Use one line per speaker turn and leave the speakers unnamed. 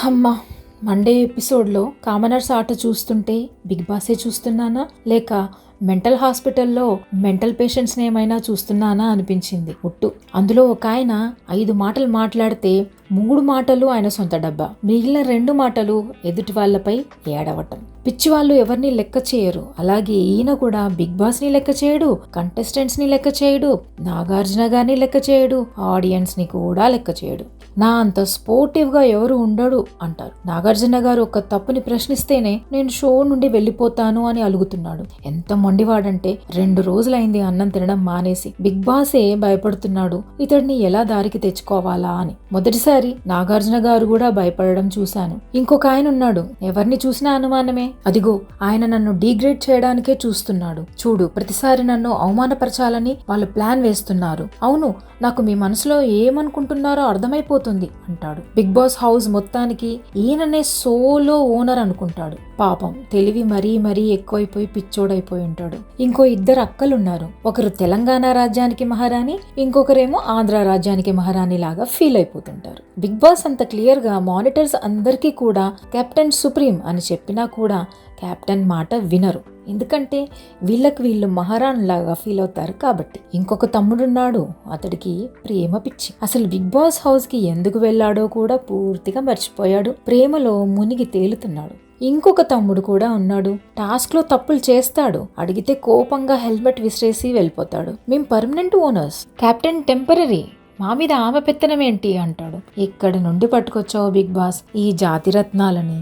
అమ్మా, మండే ఎపిసోడ్లో కామనర్స్ ఆట చూస్తుంటే బిగ్ బాసే చూస్తున్నానా లేక మెంటల్ హాస్పిటల్లో మెంటల్ పేషెంట్స్ని ఏమైనా చూస్తున్నానా అనిపించింది ఒట్టు. అందులో ఒక ఆయన 5 మాటలు మాట్లాడితే 3 మాటలు ఆయన సొంత డబ్బా, మిగిలిన 2 మాటలు ఎదుటి వాళ్ళపై ఏడవటం. పిచ్చి వాళ్ళు ఎవరిని లెక్క చేయరు. అలాగే ఈయన కూడా బిగ్ బాస్ ని లెక్క చేయడు, కంటెస్టెంట్స్ ని లెక్క చేయడు, నాగార్జున గారిని లెక్క చేయడు, ఆడియన్స్ ని కూడా లెక్క చేయడు. నా అంత స్పోర్టివ్ గా ఎవరు ఉండడు అంటారు. నాగార్జున గారు ఒక తప్పుని ప్రశ్నిస్తేనే నేను షో నుండి వెళ్ళిపోతాను అని అలుగుతున్నాడు. ఎంత మొండివాడంటే 2 రోజులైంది అన్నం తినడం మానేసి. బిగ్ బాసే భయపడుతున్నాడు ఇతడిని ఎలా దారికి తెచ్చుకోవాలా అని. మొదటిసారి నాగార్జున గారు కూడా భయపడడం చూశాను. ఇంకొక ఆయన ఉన్నాడు, ఎవరిని చూసినా అనుమానమే. అదిగో ఆయన నన్ను డీగ్రేడ్ చేయడానికే చూస్తున్నాడు. చూడు, ప్రతిసారి నన్ను అవమానపరచాలని వాళ్ళు ప్లాన్ వేస్తున్నారు. అవును, నాకు మీ మనసులో ఏమనుకుంటున్నారో అర్థమైపోతుంది అంటాడు. బిగ్ బాస్ హౌస్ మొత్తానికి ఈయననే సోలో ఓనర్ అనుకుంటాడు. పాపం తెలివి మరీ ఎక్కువైపోయి పిచ్చోడైపోయి ఉంటాడు. ఇంకో 2 అక్కలున్నారు. ఒకరు తెలంగాణ రాజ్యానికి మహారాణి, ఇంకొకరేమో ఆంధ్ర రాజ్యానికి మహారాణి లాగా ఫీల్ అయిపోతుంటారు. బిగ్ బాస్ అంత క్లియర్ గా మానిటర్స్ అందరికీ కూడా కెప్టెన్ సుప్రీం అని చెప్పినా కూడా కెప్టెన్ మాట వినరు. ఎందుకంటే వీళ్ళు మహారాణులాగా ఫీల్ అవుతారు కాబట్టి. ఇంకొక తమ్ముడున్నాడు, అతడికి ప్రేమ పిచ్చి. అసలు బిగ్ బాస్ హౌస్ కి ఎందుకు వెళ్ళాడో కూడా పూర్తిగా మర్చిపోయాడు. ప్రేమలో మునిగి తేలుతున్నాడు. ఇంకొక తమ్ముడు కూడా ఉన్నాడు. టాస్క్ లో తప్పులు చేస్తాడు, అడిగితే కోపంగా హెల్మెట్ విసిరేసి వెళ్ళిపోతాడు. మేం పర్మనెంట్ ఓనర్స్, కెప్టెన్ టెంపరరీ, మా మీద ఆమె పెత్తనం ఏంటి అంటాడు. ఎక్కడి నుండి పట్టుకొచ్చావు బిగ్ బాస్ ఈ జాతి రత్నాలని?